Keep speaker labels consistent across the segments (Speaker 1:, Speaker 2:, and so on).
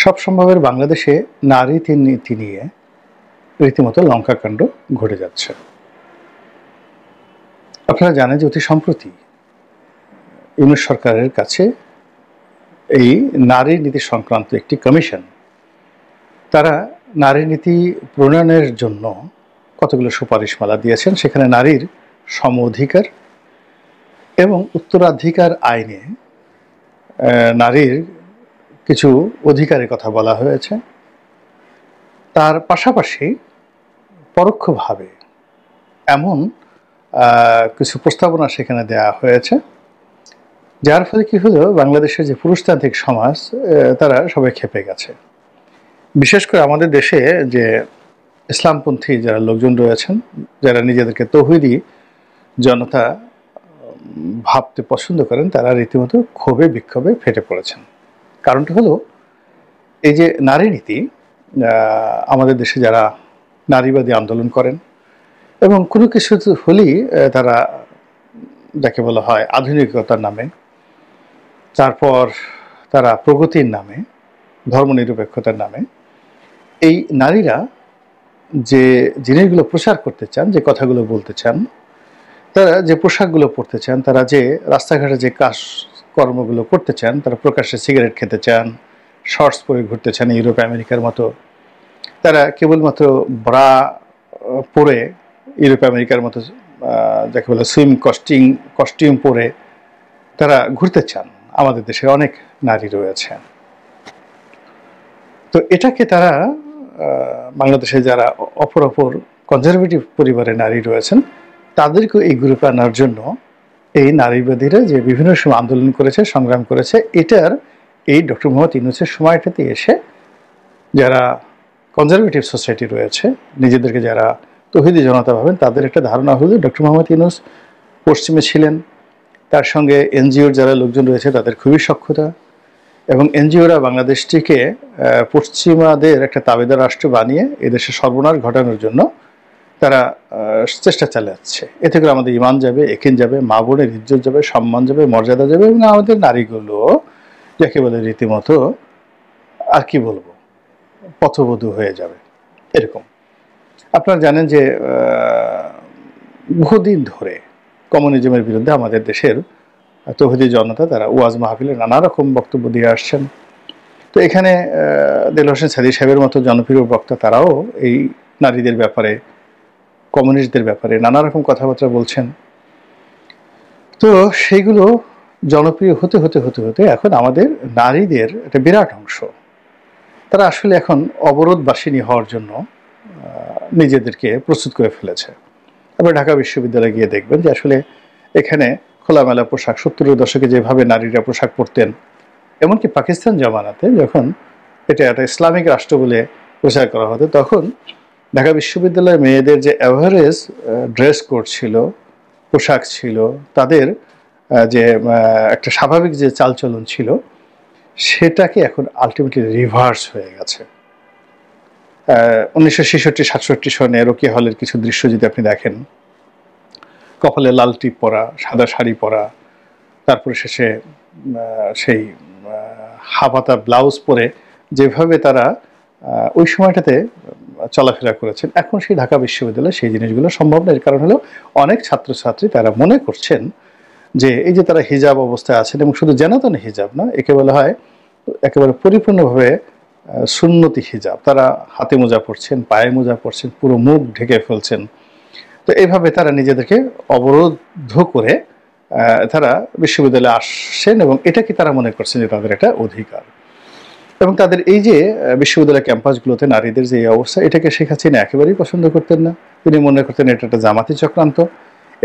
Speaker 1: সব সম্ভবের বাংলাদেশে নারী নীতি নিয়ে রীতিমতো লঙ্কাকাণ্ড ঘটে যাচ্ছে। আপনারা জানেন যে অতি সম্প্রতি ইউনূস সরকারের কাছে এই নারী নীতি সংক্রান্ত একটি কমিশন, তারা নারী নীতি প্রণয়নের জন্য কতগুলো সুপারিশমালা দিয়েছেন। সেখানে নারীর সম অধিকার এবং উত্তরাধিকার আইনে নারীর কিছু অধিকারের কথা বলা হয়েছে। তার পাশাপাশি পরোক্ষভাবে এমন কিছু প্রস্তাবনা সেখানে দেয়া হয়েছে, যার ফলে কি হলো, বাংলাদেশের যে পুরুষতান্ত্রিক সমাজ তারা সবাই খেপে গেছে। বিশেষ করে আমাদের দেশে যে ইসলামপন্থী যারা লোকজন রয়েছেন, যারা নিজেদেরকে তৌহিদি জনতা ভাবতে পছন্দ করেন, তারা রীতিমতো ক্ষোভে বিক্ষোভে ফেটে পড়েছেন। কারণটা হলো এই যে নারী নীতি, আমাদের দেশে যারা নারীবাদী আন্দোলন করেন এবং কোনো কিছু হলেই তারা যাকে বলা হয় আধুনিকতার নামে, তারপর তারা প্রগতির নামে, ধর্মনিরপেক্ষতার নামে এই নারীরা যে জিনিসগুলো প্রচার করতে চান, যে কথাগুলো বলতে চান, তারা যে পোশাকগুলো পরতে চান, তারা যে রাস্তাঘাটে যে কর্মগুলো করতে চান, তারা প্রকাশ্যে সিগারেট খেতে চান, শর্টস পরে ঘুরতে চান ইউরোপ আমেরিকার মতো, তারা কেবলমাত্র ব্রা পরে ইউরোপ আমেরিকার মতো যাকে বলে সুইম কস্টিউম পরে তারা ঘুরতে চান। আমাদের দেশে অনেক নারী রয়েছে। তো এটাকে তারা বাংলাদেশে যারা অপর কনজারভেটিভ পরিবারের নারী রয়েছেন, তাদেরকে এই গ্রুপে আনার জন্য এই নারীবাদীরা যে বিভিন্ন সময় আন্দোলন করেছে, সংগ্রাম করেছে, এটার এই ডক্টর মোহাম্মদ ইউনূসের সময়টাতে এসে যারা কনজারভেটিভ সোসাইটি রয়েছে, নিজেদেরকে যারা তৌহিদি জনতা ভাবেন, তাদের একটা ধারণা হলো ডক্টর মোহাম্মদ ইউনূস পশ্চিমে ছিলেন, তার সঙ্গে এনজিওর যারা লোকজন রয়েছে তাদের খুবই সখ্যতা, এবং এনজিওরা বাংলাদেশটিকে পশ্চিমাদের একটা তাবেদার রাষ্ট্র বানিয়ে এদেশে সর্বনাশ ঘটানোর জন্য তারা চেষ্টা চালাচ্ছে। এতে করে আমাদের ইমান যাবে, একিন যাবে, মা বোনের ইজ্জত যাবে, সম্মান যাবে, মর্যাদা যাবে, এবং আমাদের নারীগুলো যাকে বলে রীতিমতো আর কি বলবো, পথবধূ হয়ে যাবে। এরকম আপনারা জানেন যে বহুদিন ধরে কমিউনিজমের বিরুদ্ধে আমাদের দেশের তৌহিদি জনতা তারা ওয়াজ মাহফিলে নানা রকম বক্তব্য দিয়ে আসছেন। তো এখানে দেলোয়ার হোসেন সাদী সাহেবের মতো জনপ্রিয় বক্তা তারাও এই নারীদের ব্যাপারে, কমিউনিস্টদের ব্যাপারে নানা রকম কথাবার্তা বলছেন। তো সেইগুলো জনপ্রিয় হতে হতে হতে হতে এখন আমাদের নারীদের একটা বিরাট অংশ তারা আসলে এখন অবরোধবাসিনী হওয়ার জন্য নিজেদেরকে প্রস্তুত করে ফেলেছে। আবার ঢাকা বিশ্ববিদ্যালয়ে গিয়ে দেখবেন যে আসলে এখানে খোলামেলা পোশাক, 70-এর দশকে যেভাবে নারীরা পোশাক পরতেন, এমনকি পাকিস্তান জামানাতে যখন এটা একটা ইসলামিক রাষ্ট্র বলে প্রচার করা হতো, তখন ঢাকা বিশ্ববিদ্যালয়ের মেয়েদের যে অ্যাভারেজ ড্রেস কোড ছিল, পোশাক ছিল, তাদের যে একটা স্বাভাবিক যে চালচলন ছিল, সেটাকে এখন আলটিমেটলি রিভার্স হয়ে গেছে। 1966-67 সনে রোকেয়া হলের কিছু দৃশ্য যদি আপনি দেখেন, কপালে লাল টিপ পরা, সাদা শাড়ি পরা, তারপরে শেষে সেই হাফাতা ব্লাউজ পরে যেভাবে তারা ওই সময়টাতে চলাফেরা করেছেন, এখন সেই ঢাকা বিশ্ববিদ্যালয়ে সেই জিনিসগুলো সম্ভব না। এর কারণ হলো অনেক ছাত্রছাত্রী তারা মনে করছেন যে এই যে তারা হিজাব অবস্থায় আছেন, এবং শুধু যেন হিজাব না, একে বলা হয় একেবারে পরিপূর্ণভাবে সুন্নতি হিজাব। তারা হাতে মোজা পরছেন, পায়ে মোজা পরছেন, পুরো মুখ ঢেকে ফেলছেন। তো এইভাবে তারা নিজেদেরকে অবরোধ করে তারা বিশ্ববিদ্যালয়ে আসছেন, এবং এটাকে তারা মনে করছেন যে তাদের একটা অধিকার। এবং তাদের এই যে বিশ্ববিদ্যালয় ক্যাম্পাসগুলোতে নারীদের যে অবস্থা, এটাকে শেখ হাসিনা একেবারেই পছন্দ করতেন না। তিনি মনে করতেন এটা একটা জামাতি চক্রান্ত,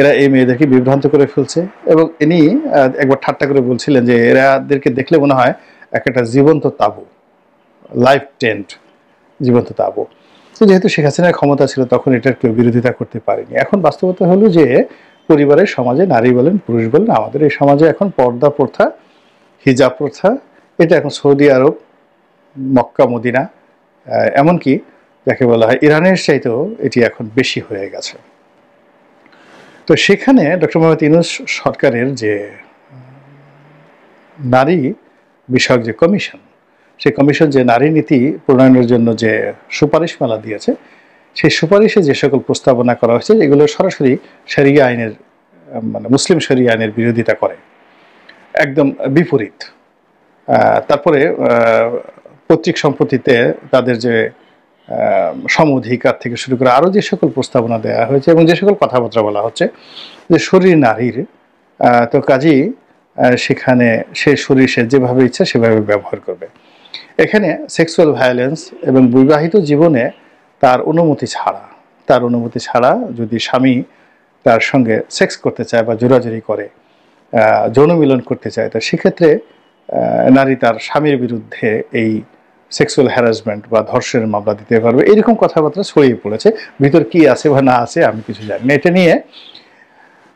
Speaker 1: এরা এই মেয়েদেরকে বিভ্রান্ত করে ফেলছে। এবং ইনি একবার ঠাট্টা করে বলছিলেন যে এরাদেরকে দেখলে মনে হয় একটা জীবন্ত তাঁবু, লাইফ টেন্ট, জীবন্ত তাঁবু। তো যেহেতু শেখ হাসিনার ক্ষমতা ছিল, তখন এটার কেউ বিরোধিতা করতে পারেনি। এখন বাস্তবতা হলো যে পরিবারের সমাজে নারী বলেন পুরুষ বলেন, আমাদের এই সমাজে এখন পর্দা প্রথা, হিজাব প্রথা, এটা এখন সৌদি আরব, মক্কা, মদিনা, এমনকি যাকে বলা হয় ইরানের চাইতেও এটি এখন বেশি হয়ে গেছে। তো সেখানে ডক্টর মোহাম্মদ ইউনূস সরকারের যে নারী বিষয়ক যে কমিশন, সেই কমিশন যে নারী নীতি প্রণয়নের জন্য যে সুপারিশমালা দিয়েছে, সেই সুপারিশে যে সকল প্রস্তাবনা করা হয়েছে এগুলো সরাসরি শরিয়া আইনের মানে মুসলিম শরিয়া আইনের বিরোধিতা করে, একদম বিপরীত। তারপরে পৈতৃক সম্পত্তিতে তাদের যে সম অধিকার থেকে শুরু করে আরও যে সকল প্রস্তাবনা দেওয়া হয়েছে এবং যে সকল কথাবার্তা বলা হচ্ছে যে শরীর নারীর, তো কাজেই সেখানে সে শরীর সে যেভাবে ইচ্ছা সেভাবে ব্যবহার করবে। এখানে সেক্সুয়াল ভায়োলেন্স এবং বিবাহিত জীবনে তার অনুমতি ছাড়া যদি স্বামী তার সঙ্গে সেক্স করতে চায় বা জোরাজুরি করে, যৌন মিলন করতে চায়, তা সেক্ষেত্রে নারী তার স্বামীর বিরুদ্ধে এই সেক্সুয়াল হ্যারাসমেন্ট বা ধর্ষণের মামলা দিতে পারবে। এরকম কথাবার্তা ছড়িয়ে পড়েছে। ভিতর কি আছে বা না আছে আমি কিছু জানি না। এটা নিয়ে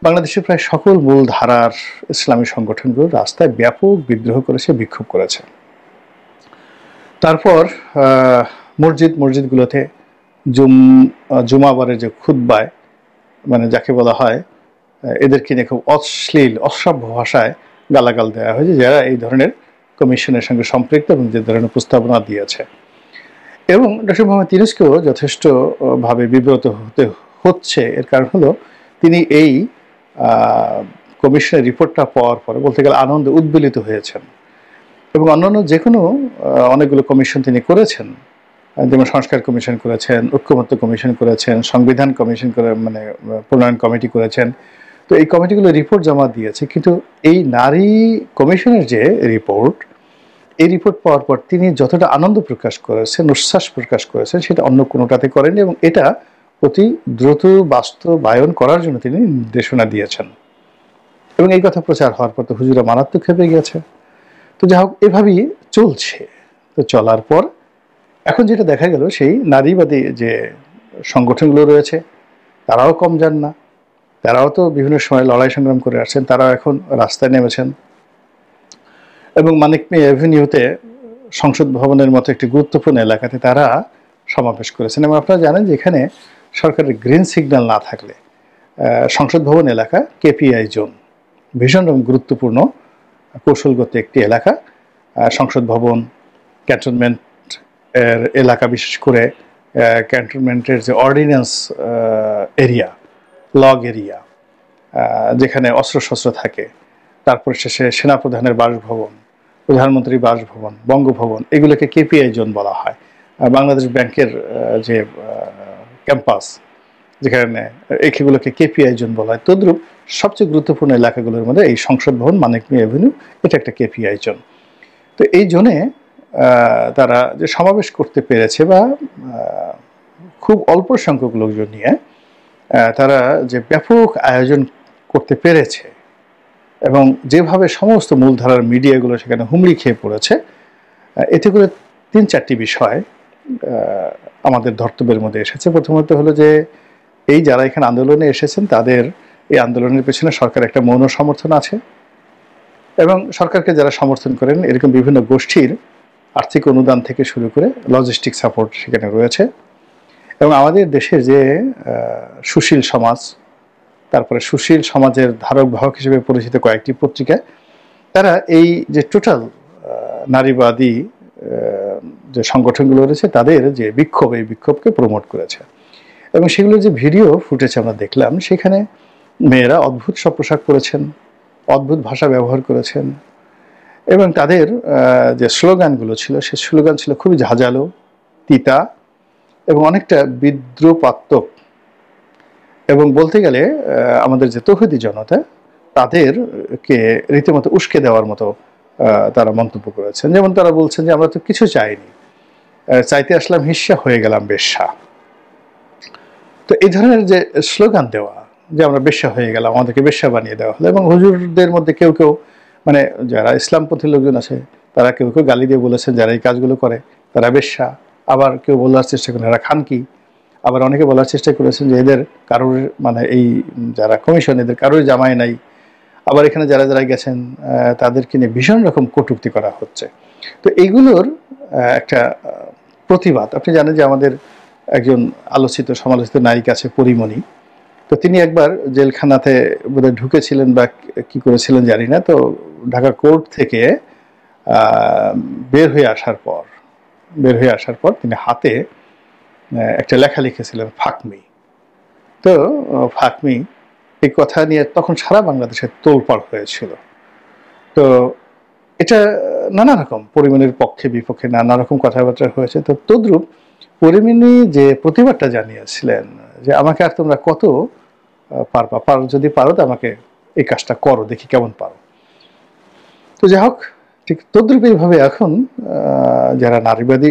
Speaker 1: বাংলাদেশের প্রায় সকল মূল ধারার ইসলামী সংগঠনগুলো রাস্তায় ব্যাপক বিদ্রোহ করেছে, বিক্ষোভ করেছে। তারপর মসজিদগুলোতে জুমাবারের যে খুতবায় মানে যাকে বলা হয় এদেরকে নিয়ে খুব অশ্লীল অসভ্য ভাষায় গালাগাল দেওয়া হয়েছে যারা এই ধরনের কমিশনের সঙ্গে সম্পৃক্ত এবং যে ধরনের প্রস্তাবনা দিয়েছে। এবং ডক্টর মোহাম্মদ ইউনূসকেও যথেষ্টভাবে বিব্রত হচ্ছে। এর কারণ হলো তিনি এই কমিশনের রিপোর্টটা পাওয়ার পরে বলতে গেলে আনন্দে উদ্বেলিত হয়েছেন এবং অন্যান্য যে কোনো অনেকগুলো কমিশন তিনি করেছেন, যেমন সংস্কার কমিশন করেছেন, ঐক্যমত্য কমিশন করেছেন, সংবিধান কমিশন করে মানে প্রণয়ন কমিটি করেছেন। তো এই কমিটিগুলো রিপোর্ট জমা দিয়েছে, কিন্তু এই নারী কমিশনের যে রিপোর্ট, এই রিপোর্ট পাওয়ার পর তিনি যতটা আনন্দ প্রকাশ করেছেন, উচ্ছ্বাস প্রকাশ করেছেন, সেটা অন্য কোনোটাতে করেননি এবং এটা অতি দ্রুত বাস্তবায়ন করার জন্য তিনি নির্দেশনা দিয়েছেন। এবং এই কথা প্রচার হওয়ার পর তো হুজুরা মারাত্মক খেপে গিয়েছে। তো যাই হোক, এভাবেই চলছে। তো চলার পর এখন যেটা দেখা গেল, সেই নারীবাদী যে সংগঠনগুলো রয়েছে তারাও কম যান না, তারাও তো বিভিন্ন সময় লড়াই সংগ্রাম করে আসছেন, তারাও এখন রাস্তায় নেমেছেন এবং মানিক মিয়া এভিনিউতে সংসদ ভবনের মতো একটি গুরুত্বপূর্ণ এলাকাতে তারা সমাবেশ করেছেন। এবং আপনারা জানেন যে এখানে সরকারের গ্রিন সিগন্যাল না থাকলে সংসদ ভবন এলাকা কেপিআই জোন, ভীষণ গুরুত্বপূর্ণ কৌশলগত একটি এলাকা। সংসদ ভবন, ক্যান্টনমেন্ট এর এলাকা, বিশেষ করে ক্যান্টনমেন্টের যে অর্ডিন্যান্স এরিয়া, লগ এরিয়া, যেখানে অস্ত্রশস্ত্র থাকে, তারপর শেষে সেনাপ্রধানের বাসভবন, প্রধানমন্ত্রীর বাসভবন, বঙ্গভবন, এগুলোকে কেপিআই জোন বলা হয়। বাংলাদেশ ব্যাংকের যে ক্যাম্পাস, যেখানে এগুলোকে কেপিআই জোন বলা হয়, তদ্রূপ সবচেয়ে গুরুত্বপূর্ণ এলাকাগুলোর মধ্যে এই সংসদ ভবন, মানিক মিয়া এভিনিউ, এটা একটা কেপিআই জোন। তো এই জোনে তারা যে সমাবেশ করতে পেরেছে বা খুব অল্প সংখ্যক লোকজন নিয়ে তারা যে ব্যাপক আয়োজন করতে পেরেছে এবং যেভাবে সমস্ত মূলধারার মিডিয়াগুলো সেখানে হুমড়ি খেয়ে পড়েছে, এতে করে 3-4টি বিষয় আমাদের ধর্তব্যের মধ্যে এসেছে। প্রথমত হলো যে এই যারা এখানে আন্দোলনে এসেছেন তাদের এই আন্দোলনের পেছনে সরকার একটা মৌন সমর্থন আছে এবং সরকারকে যারা সমর্থন করেন এরকম বিভিন্ন গোষ্ঠীর আর্থিক অনুদান থেকে শুরু করে লজিস্টিক সাপোর্ট সেখানে রয়েছে। এবং আমাদের দেশের যে সুশীল সমাজ, তারপরে সুশীল সমাজের ধারক বাহক হিসেবে পরিচিত কয়েকটি পত্রিকা, তারা এই যে টোটাল নারীবাদী যে সংগঠনগুলো রয়েছে তাদের যে বিক্ষোভ, এই বিক্ষোভকে প্রমোট করেছে। এবং সেগুলো যে ভিডিও ফুটেজ আমরা দেখলাম, সেখানে মেয়েরা অদ্ভুত সব পোশাক পরেছেন, অদ্ভুত ভাষা ব্যবহার করেছেন এবং তাদের যে স্লোগানগুলো ছিল সে স্লোগান ছিল খুবই ঝাঁঝালো, তিতা এবং অনেকটা বিদ্রুপাত্মক। এবং বলতে গেলে আমাদের যে তৌহিদি জনতা তাদেরকে রীতিমতো উস্কে দেওয়ার মতো তারা মন্তব্য করেছেন। যেমন তারা বলছেন যে আমরা তো কিছু চাইনি, চাইতে আসলাম হিস্সা, হয়ে গেলাম বেশ্যা। তো এই ধরনের যে স্লোগান দেওয়া যে আমরা বেশ্যা হয়ে গেলাম, আমাদেরকে বেশ্যা বানিয়ে দেওয়া হলো। এবং হুজুরদের মধ্যে কেউ কেউ মানে যারা ইসলামপন্থী লোকজন আছে তারা কেউ কেউ গালি দিয়ে বলেছেন যারা এই কাজগুলো করে তারা বেশ্যা। আবার কেউ বলার চেষ্টা করেন এরা খানকি। আবার অনেকে বলার চেষ্টা করেছেন যে এদের কারোর মানে এই যারা কমিশন এদের কারোর জামাই নাই। আবার এখানে যারা যারা গেছেন তাদেরকে নিয়ে ভীষণ রকম কটূক্তি করা হচ্ছে। তো এইগুলোর একটা প্রতিবাদ। আপনি জানেন যে আমাদের একজন আলোচিত সমালোচিত নায়িকা আছে পরিমণি, তো তিনি একবার জেলখানাতে বোধহয় ঢুকেছিলেন বা কি করেছিলেন জানি না, তো ঢাকা কোর্ট থেকে বের হয়ে আসার পর তিনি হাতে একটা লেখা লিখেছিলেন ফাকমি। তো ফাকমি এই কথা নিয়ে তখন সারা বাংলাদেশে তোলপাড় হয়েছিল। তো এটা নানা রকম পরিমণির পক্ষে বিপক্ষে নানা রকম কথাবার্তা হয়েছে। তো তদ্রূপ পরিমণি যে প্রতিবাদটা জানিয়েছিলেন যে আমাকে আর তোমরা কত পারো, যদি পারো তো আমাকে এই কাজটা করো, দেখি কেমন পারো। তো যাই হোক, ঠিক তদ্রূপ এইভাবে এখন যারা নারীবাদী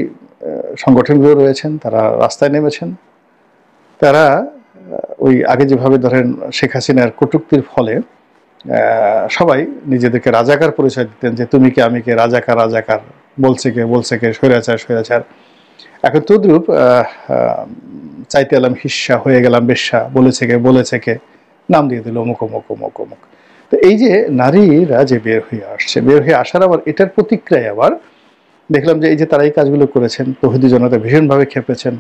Speaker 1: সংগঠনগুলো রয়েছেন তারা রাস্তায় নেমেছেন। তারা ওই আগে যেভাবে ধরেন শেখ হাসিনার কটূক্তির ফলে সবাই নিজেদেরকে রাজাকার পরিচয় দিতেন, যে তুমি কে আমি কে, রাজাকার রাজাকার, বলছে কে, স্বৈরাচার। এখন তদ্রূপ চাইতে এলাম হিস্সা, হয়ে গেলাম বেশ্যা, বলেছে কে, নাম দিয়ে দিল অমুক। তো এই যে নারীরা যে বের হয়ে আসার আবার এটার প্রতিক্রিয়ায় আবার দেখলাম যে এই যে তারা এই কাজগুলো করেছেন, তৌহিদি জনতা ভীষণভাবে খেপেছেন,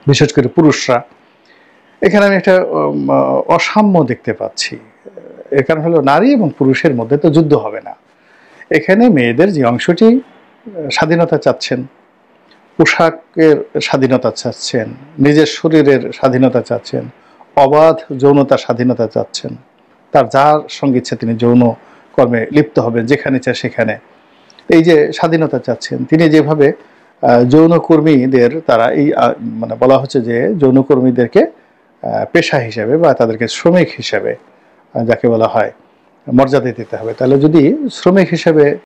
Speaker 1: বিশেষ করে পুরুষরা। এখানে আমি একটা অসাম্য দেখতে পাচ্ছি। এর কারণ হলো নারী এবং পুরুষের মধ্যে তো যুদ্ধ হবে না। এখানে মেয়েদের যে অংশটি স্বাধীনতা চাচ্ছেন, পোশাকের স্বাধীনতা চাচ্ছেন, নিজের শরীরের স্বাধীনতা চাচ্ছেন, অবাধ যৌনতার স্বাধীনতা চাচ্ছেন, তার যার সঙ্গে ইচ্ছে তিনি যৌন কর্মে লিপ্ত হবেন, যেখানে চায় সেখানে, এই যে স্বাধীনতা চাচ্ছেন, তিনি যেভাবে যৌনকর্মীদের তারা এই মানে বলা হচ্ছে যে যৌনকর্মীদেরকে পেশা হিসেবে বা তাদেরকে শ্রমিক হিসেবে যাকে বলা হয় মর্যাদা দিতে হবে। তাহলে যদি শ্রমিক হিসেবে